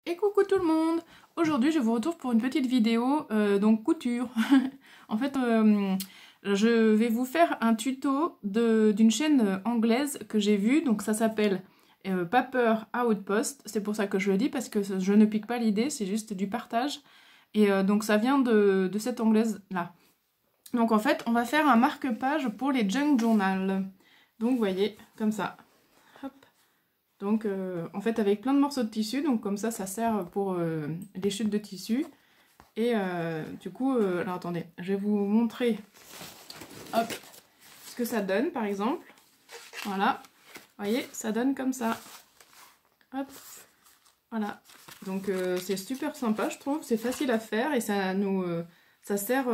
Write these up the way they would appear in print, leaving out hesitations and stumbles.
Et coucou tout le monde! Aujourd'hui je vous retrouve pour une petite vidéo donc couture. En fait je vais vous faire un tuto d'une chaîne anglaise que j'ai vue, donc ça s'appelle Paper Outpost. C'est pour ça que je le dis, parce que je ne pique pas l'idée, c'est juste du partage. Et donc ça vient de cette anglaise là. Donc en fait on va faire un marque-page pour les junk journal. Donc vous voyez, comme ça. Hop. Donc en fait avec plein de morceaux de tissu, donc comme ça sert pour les chutes de tissu. Et du coup, alors attendez, je vais vous montrer hop, ce que ça donne par exemple. Voilà, vous voyez, ça donne comme ça. Hop, voilà. Donc c'est super sympa je trouve, c'est facile à faire et ça nous... ça sert...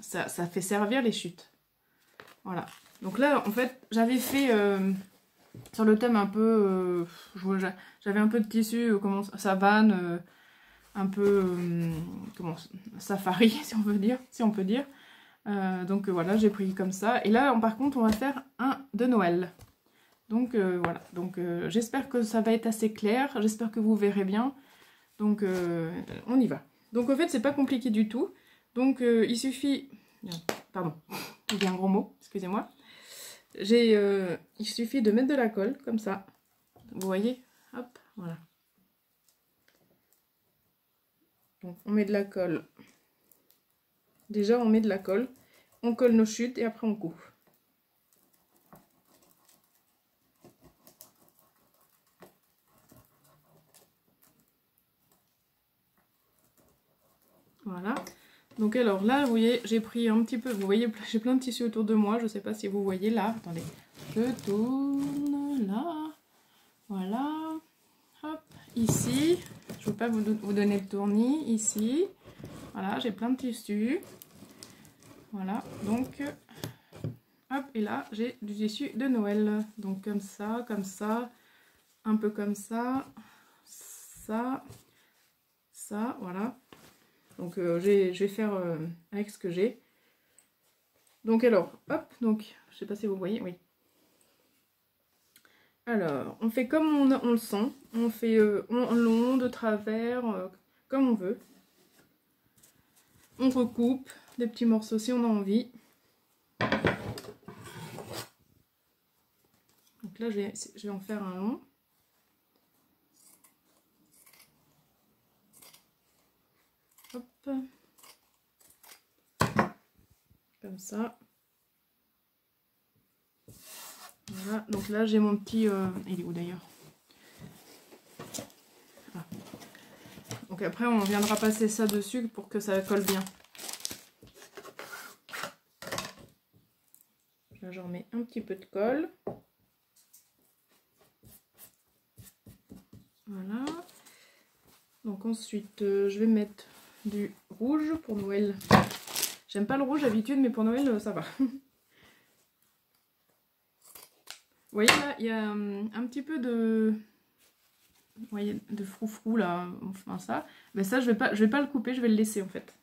ça fait servir les chutes. Voilà. Donc là en fait j'avais fait... sur le thème un peu, j'avais un peu de tissu, comment savane, un peu, comment, safari si on veut dire, donc voilà, j'ai pris comme ça. Et là, par contre, on va faire un de Noël. Donc voilà, donc j'espère que ça va être assez clair, j'espère que vous verrez bien. Donc on y va. Donc en fait, c'est pas compliqué du tout. Donc il suffit, pardon, il y a un gros mot, excusez-moi. Il suffit de mettre de la colle, comme ça. Vous voyez? Hop, voilà. Donc on met de la colle. Déjà on met de la colle. On colle nos chutes et après on coupe. Voilà. Donc alors là, vous voyez, j'ai pris un petit peu... Vous voyez, j'ai plein de tissus autour de moi. Je sais pas si vous voyez là. Attendez. Je tourne là. Voilà. Hop. Ici. Je ne veux pas vous donner le tournis. Ici. Voilà, j'ai plein de tissus. Voilà. Donc, hop. Et là, j'ai du tissu de Noël. Donc comme ça. Un peu comme ça. Ça. Ça. Voilà. Donc je vais faire avec ce que j'ai. Donc alors, hop, donc je sais pas si vous voyez, oui. Alors, on fait comme on le sent. On fait en long, de travers, comme on veut. On recoupe des petits morceaux si on a envie. Donc là, je vais en faire un long. Hop. Comme ça. Voilà, donc là j'ai mon petit... il est où d'ailleurs? Ah. Donc après on viendra passer ça dessus pour que ça colle bien. Là j'en mets un petit peu de colle. Voilà. Donc ensuite je vais mettre du rouge pour Noël. J'aime pas le rouge d'habitude, mais pour Noël ça va. Vous voyez là, il y a un petit peu de... Vous voyez, de froufrou là, enfin ça. Mais ça je vais pas le couper, je vais le laisser en fait.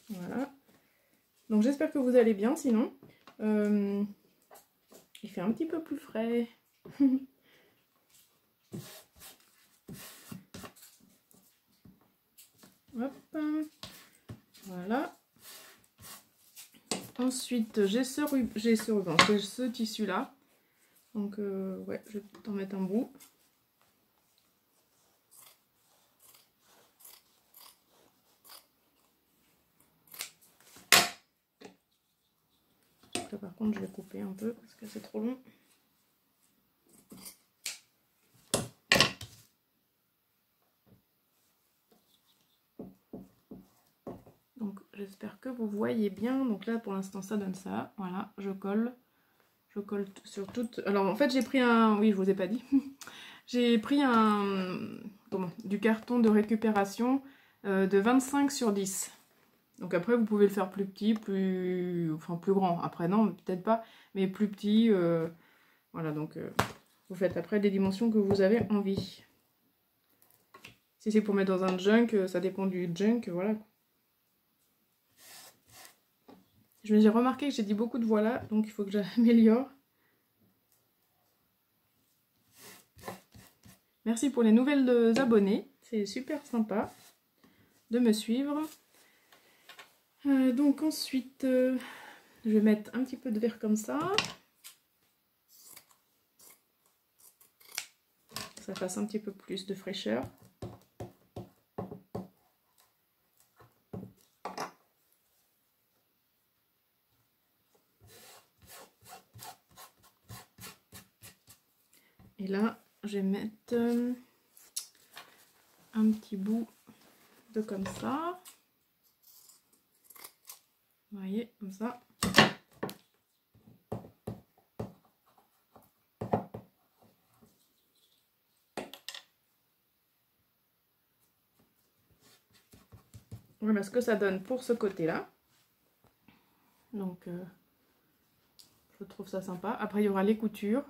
Voilà. Donc j'espère que vous allez bien, sinon. Il fait un petit peu plus frais. Hop. Voilà. Ensuite, j'ai ce tissu là. Donc ouais, je vais t'en mettre un bout. Là par contre je vais couper un peu parce que c'est trop long. Donc j'espère que vous voyez bien. Donc là pour l'instant ça donne ça. Voilà, je colle sur toute... Alors en fait j'ai pris un... Oui, je vous ai pas dit. J'ai pris du carton de récupération de 25 sur 10. Donc après vous pouvez le faire plus petit, plus grand. Après non, peut-être pas, mais plus petit. Voilà, donc vous faites après des dimensions que vous avez envie. Si c'est pour mettre dans un junk, ça dépend du junk, voilà. Je me suis remarqué que j'ai dit beaucoup de voilà, donc il faut que j'améliore. Merci pour les nouvelles abonnés, c'est super sympa de me suivre. Donc ensuite, je vais mettre un petit peu de verre comme ça. Ça fasse un petit peu plus de fraîcheur. Et là, je vais mettre un petit bout de comme ça. Vous voyez, comme ça. Voilà ce que ça donne pour ce côté-là. Donc, je trouve ça sympa. Après, il y aura les coutures.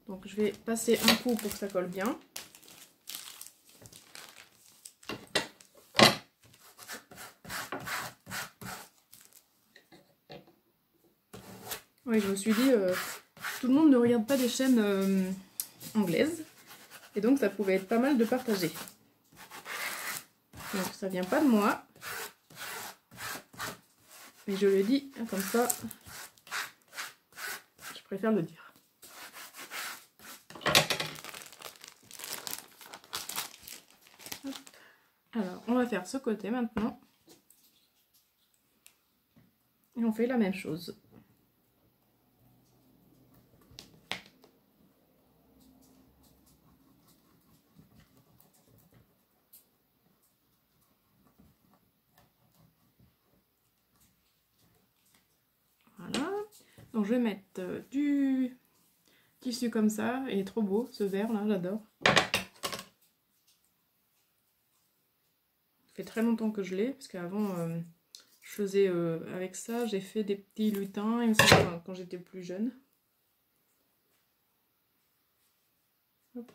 Donc, je vais passer un coup pour que ça colle bien. Oui, je me suis dit, tout le monde ne regarde pas des chaînes anglaises. Et donc, ça pouvait être pas mal de partager. Donc, ça vient pas de moi. Mais je le dis comme ça. Je préfère le dire. Hop. Alors, on va faire ce côté maintenant. Et on fait la même chose. Voilà. Donc, je vais mettre du tissu comme ça. Il est trop beau, ce vert là, j'adore. Ça fait très longtemps que je l'ai, parce qu'avant, je faisais avec ça, j'ai fait des petits lutins, il me semble, quand j'étais plus jeune. Hop.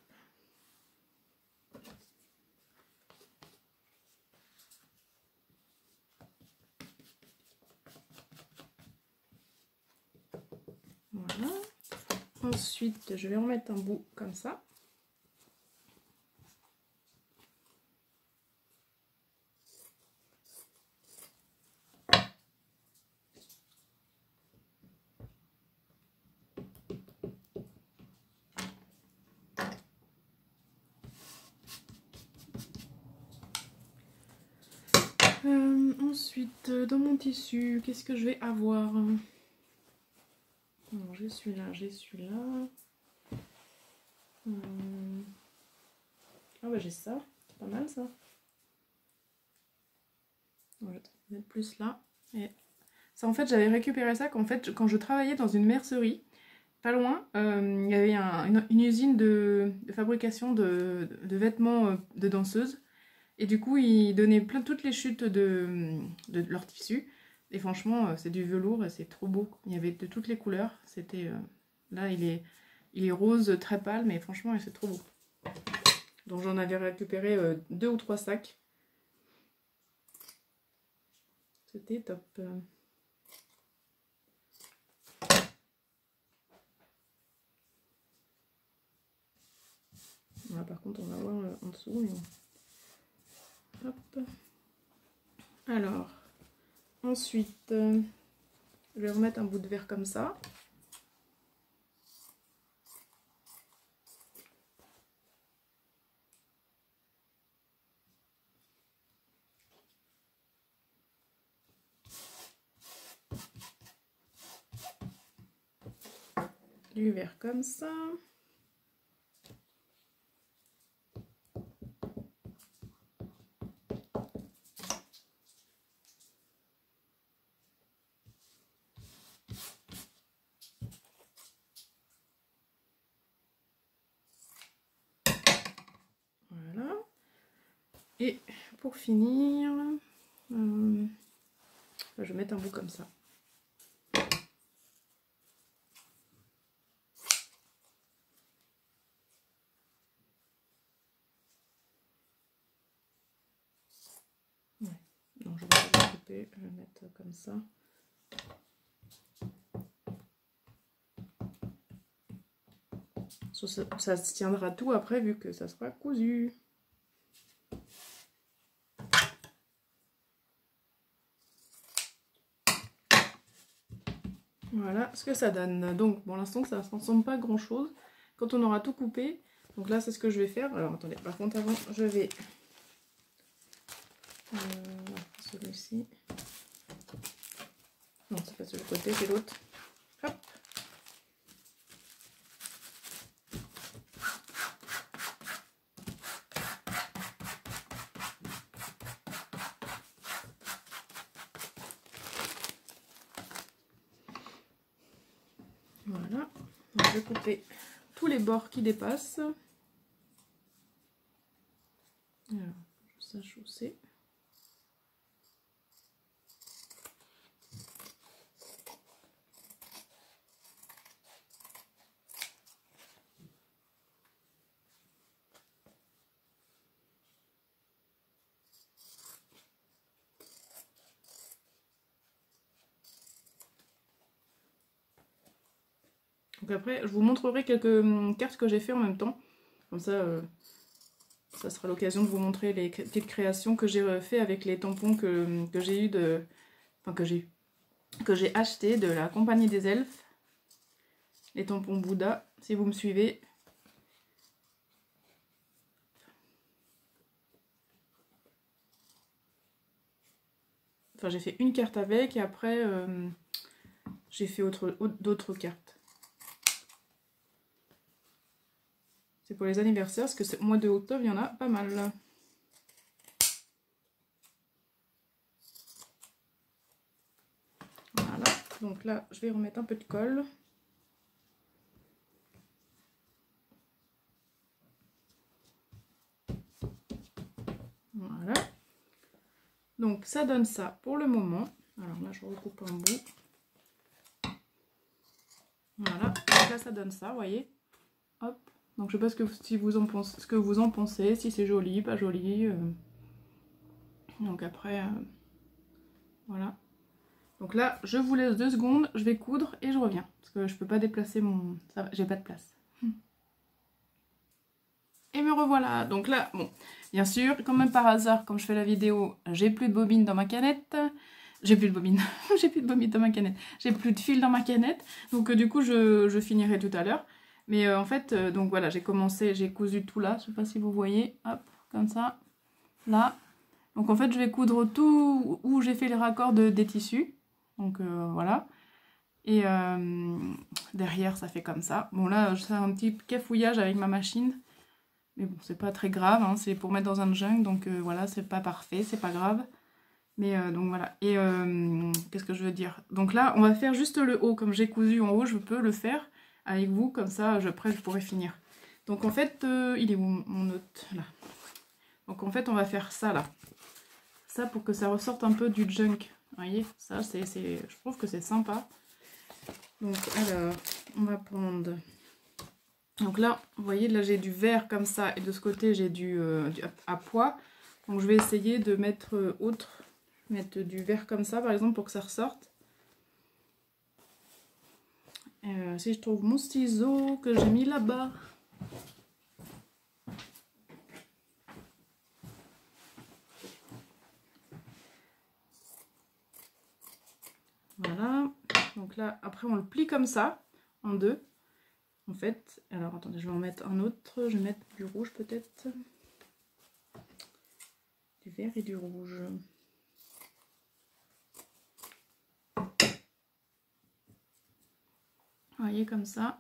Voilà. Ensuite, je vais en mettre un bout comme ça. Ensuite, dans mon tissu, qu'est-ce que je vais avoir? Non, j'ai celui-là, j'ai celui-là. Ah bah j'ai ça, c'est pas mal ça. Je vais mettre plus là. Et ça, en fait, j'avais récupéré ça quand je travaillais dans une mercerie. Pas loin, il y avait une usine de fabrication de vêtements de danseuses. Et du coup, ils donnaient toutes les chutes de leur tissu. Et franchement, c'est du velours et c'est trop beau. Il y avait de toutes les couleurs. C'était là, il est rose très pâle, mais franchement, c'est trop beau. Donc j'en avais récupéré 2 ou 3 sacs. C'était top. Voilà, par contre, on va voir en dessous. Hop. Alors, ensuite, je vais remettre un bout de verre comme ça. Du verre comme ça. Voilà. Et pour finir, je vais mettre un bout comme ça. Ouais. Non, je vais pas le couper, je vais mettre comme ça. Ça se tiendra tout après vu que ça sera cousu. Voilà ce que ça donne. Donc pour l'instant ça ne ressemble pas à grand chose. Quand on aura tout coupé, donc là c'est ce que je vais faire. Alors attendez, par contre avant je vais... celui-ci. Non, c'est pas celui de côté, c'est l'autre. Hop. Voilà. Donc, je vais couper tous les bords qui dépassent. Alors, je sache où c'est. Donc après, je vous montrerai quelques cartes que j'ai fait en même temps. Comme ça, ça sera l'occasion de vous montrer les petites créations que j'ai fait avec les tampons que j'ai eu de... Enfin, que j'ai acheté de la Compagnie des Elfes. Les tampons Bouddha, si vous me suivez. Enfin, j'ai fait une carte avec et après, j'ai fait d'autres cartes. C'est pour les anniversaires, parce que au mois de octobre, il y en a pas mal. Voilà, donc là, je vais remettre un peu de colle. Voilà. Donc ça donne ça pour le moment. Alors là, je recoupe un bout. Voilà, donc là, ça donne ça, vous voyez. Hop. Donc je sais pas ce que vous en pensez, si c'est joli, pas joli. Donc après, voilà. Donc là, je vous laisse 2 secondes, je vais coudre et je reviens. Parce que je peux pas déplacer mon... J'ai pas de place. Et me revoilà. Donc là, bon, bien sûr, comme par hasard, comme je fais la vidéo, j'ai plus de bobine dans ma canette. J'ai plus de bobine. J'ai plus de bobine dans ma canette. J'ai plus de fil dans ma canette. Donc du coup, je finirai tout à l'heure. Mais en fait, donc voilà, j'ai cousu tout là. Je sais pas si vous voyez. Hop, comme ça. Là. Donc en fait, je vais coudre tout où j'ai fait les raccords des tissus. Donc voilà. Et derrière, ça fait comme ça. Bon là, c'est un petit cafouillage avec ma machine. Mais bon, c'est pas très grave, hein, c'est pour mettre dans un jungle, donc voilà, c'est pas parfait, c'est pas grave. Mais donc voilà, et qu'est-ce que je veux dire? Donc là, on va faire juste le haut, comme j'ai cousu en haut, je peux le faire avec vous, comme ça, après je pourrai finir. Donc en fait, il est où mon note? Là. Donc en fait, on va faire ça là. Ça pour que ça ressorte un peu du junk. Vous voyez, ça, je trouve que c'est sympa. Donc alors, on va prendre... Donc là, vous voyez, là j'ai du vert comme ça et de ce côté j'ai du à pois. Donc je vais essayer de mettre mettre du vert comme ça par exemple pour que ça ressorte. Si je trouve mon ciseau que j'ai mis là-bas. Voilà. Donc là, après on le plie comme ça, en deux. En fait, alors attendez, je vais en mettre un autre. Je vais mettre du rouge peut-être. Du vert et du rouge. Vous voyez, comme ça.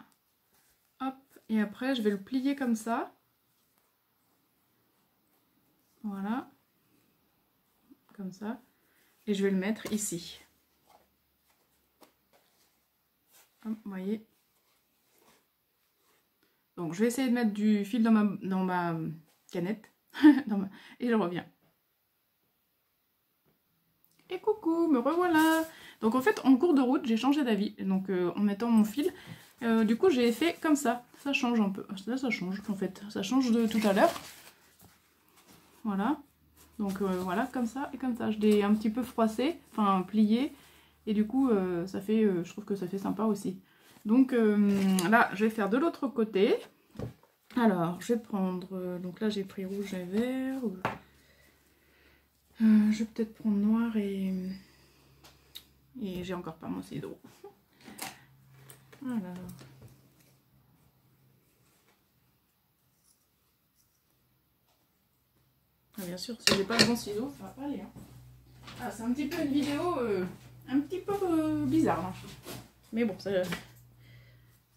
Hop. Et après, je vais le plier comme ça. Voilà. Comme ça. Et je vais le mettre ici. Hop, vous voyez. Donc je vais essayer de mettre du fil dans ma canette. Et je reviens. Et coucou, me revoilà. Donc en fait en cours de route j'ai changé d'avis. Donc en mettant mon fil, du coup j'ai fait comme ça. Ça change un peu. Là ça change en fait. Ça change de tout à l'heure. Voilà. Donc voilà, comme ça et comme ça. Je l'ai un petit peu froissé, enfin plié. Et du coup ça fait, je trouve que ça fait sympa aussi. Donc là je vais faire de l'autre côté. Alors, je vais prendre... donc là, j'ai pris rouge et vert. Je vais peut-être prendre noir et j'ai encore pas mon ciseau. Alors... Ah, bien sûr, si j'ai pas le bon ciseau, ça va pas aller. Hein. Ah, c'est un petit peu une vidéo un petit peu bizarre. Hein. Mais bon,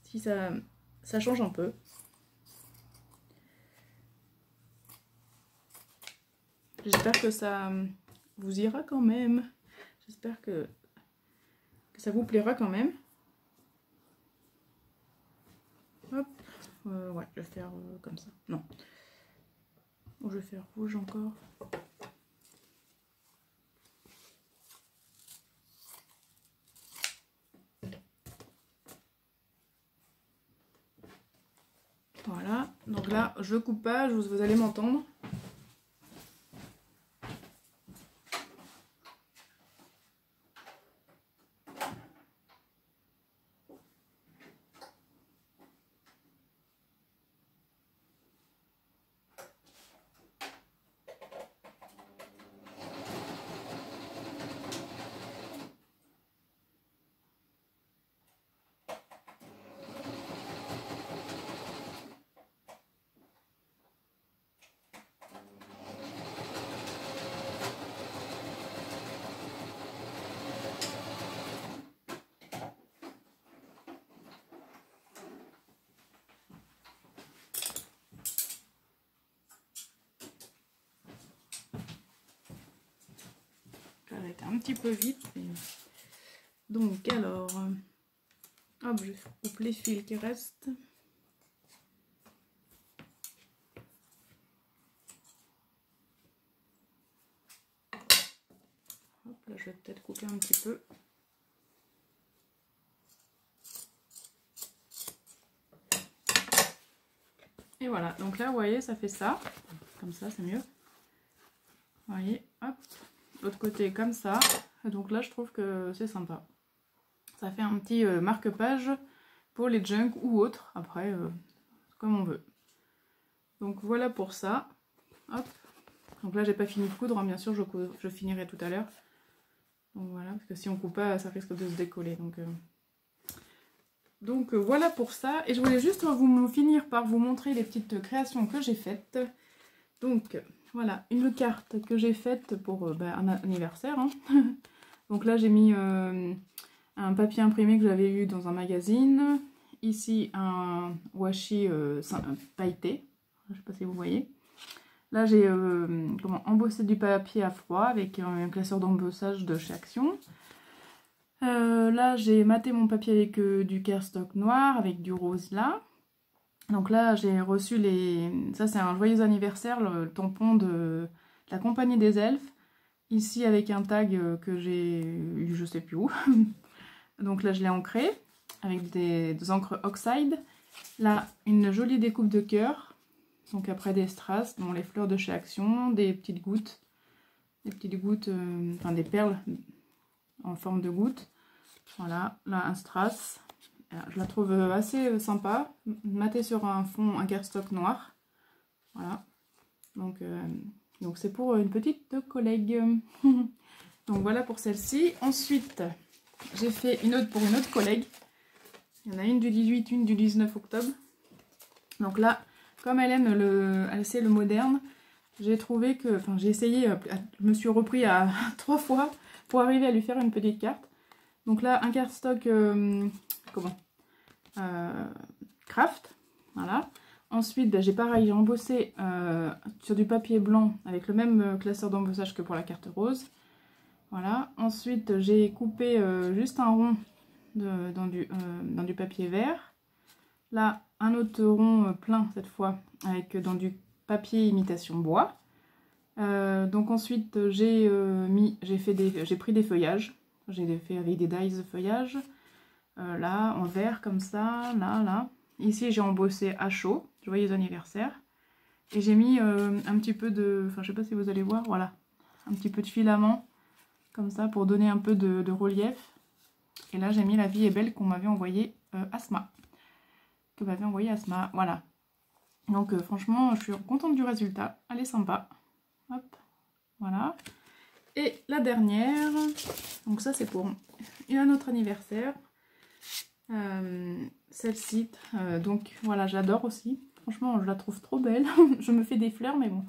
si ça change un peu. J'espère que ça vous ira quand même. J'espère que ça vous plaira quand même. Hop. Ouais, je vais faire comme ça. Non. Je vais faire rouge encore. Voilà. Donc là, je coupe pas, vous allez m'entendre. Ça va être un petit peu vite. Mais... Donc alors, hop, je coupe les fils qui restent. Hop, là je vais peut-être couper un petit peu. Et voilà, donc là vous voyez ça fait ça. Comme ça c'est mieux. Vous voyez, hop. L'autre côté comme ça. Et donc là je trouve que c'est sympa. Ça fait un petit marque-page pour les junk ou autres, après comme on veut. Donc voilà pour ça. Hop. Donc là j'ai pas fini de coudre, hein. Bien sûr je finirai tout à l'heure. Donc voilà, parce que si on coupe pas ça risque de se décoller. Donc voilà pour ça. Et je voulais juste finir par vous montrer les petites créations que j'ai faites. Donc voilà, une carte que j'ai faite pour un anniversaire. Hein. Donc là j'ai mis un papier imprimé que j'avais eu dans un magazine. Ici un washi pailleté. Je ne sais pas si vous voyez. Là j'ai embossé du papier à froid avec un classeur d'embossage de chez Action. Là j'ai maté mon papier avec du cardstock noir avec du rose là. Donc là j'ai reçu ça c'est un joyeux anniversaire, le tampon de la compagnie des elfes. Ici avec un tag que j'ai eu je sais plus où. Donc là je l'ai ancré avec des encres oxide. Là une jolie découpe de cœur. Donc après des strass, bon, les fleurs de chez Action, des petites gouttes. Enfin des perles en forme de gouttes. Voilà, là un strass. Je la trouve assez sympa, matée sur un fond, un cardstock noir. Voilà, donc c'est pour une petite collègue. Donc voilà pour celle-ci. Ensuite, j'ai fait une autre pour une autre collègue. Il y en a une du 18, une du 19 octobre. Donc là, comme elle aime elle sait le moderne, j'ai trouvé que, enfin j'ai essayé, je me suis repris à 3 fois pour arriver à lui faire une petite carte. Donc là, un cardstock, craft, voilà. Ensuite, j'ai pareil, j'ai embossé sur du papier blanc avec le même classeur d'embossage que pour la carte rose. Voilà. Ensuite, j'ai coupé juste un rond dans du papier vert. Là, un autre rond plein cette fois avec dans du papier imitation bois. Donc ensuite, j'ai pris des feuillages. J'ai fait avec des dies de feuillage. Là, en vert comme ça, là. Ici, j'ai embossé à chaud, joyeux anniversaire. Et j'ai mis un petit peu de... Enfin, je sais pas si vous allez voir, voilà. Un petit peu de filament, comme ça, pour donner un peu de relief. Et là, j'ai mis La vie est belle qu'on m'avait envoyé Asma. Que m'avait envoyé Asma, voilà. Donc franchement, je suis contente du résultat. Elle est sympa. Hop, voilà. Et la dernière, donc ça c'est pour un autre anniversaire. Celle-ci, donc voilà, j'adore aussi. Franchement, je la trouve trop belle. Je me fais des fleurs, mais bon.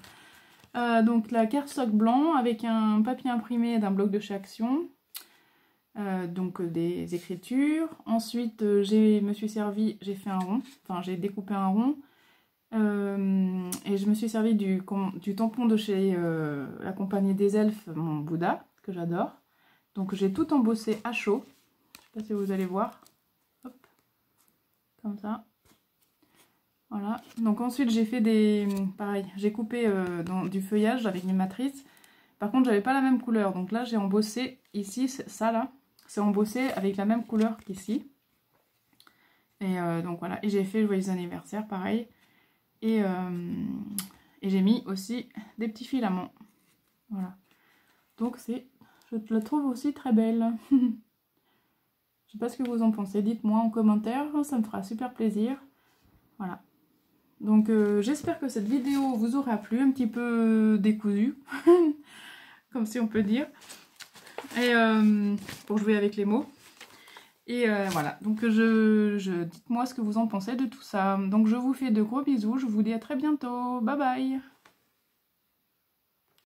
Donc la cardstock blanc avec un papier imprimé d'un bloc de chez Action. Donc des écritures. Ensuite, me suis servi, j'ai fait un rond. Enfin, j'ai découpé un rond. Et je me suis servi du tampon de chez la compagnie des elfes, mon Bouddha, que j'adore. Donc j'ai tout embossé à chaud. Je sais pas si vous allez voir. Hop. Comme ça. Voilà. Donc ensuite j'ai fait pareil, j'ai coupé du feuillage avec une matrice. Par contre j'avais pas la même couleur. Donc là j'ai embossé ici, ça là. C'est embossé avec la même couleur qu'ici. Et donc voilà. Et j'ai fait joyeux anniversaire, pareil. Et j'ai mis aussi des petits filaments. Voilà. Donc je la trouve aussi très belle. Je sais pas ce que vous en pensez. Dites-moi en commentaire. Ça me fera super plaisir. Voilà. Donc j'espère que cette vidéo vous aura plu. Un petit peu décousue. Comme si on peut dire. Et pour jouer avec les mots. Et voilà, donc dites-moi ce que vous en pensez de tout ça. Donc je vous fais de gros bisous, je vous dis à très bientôt, bye bye.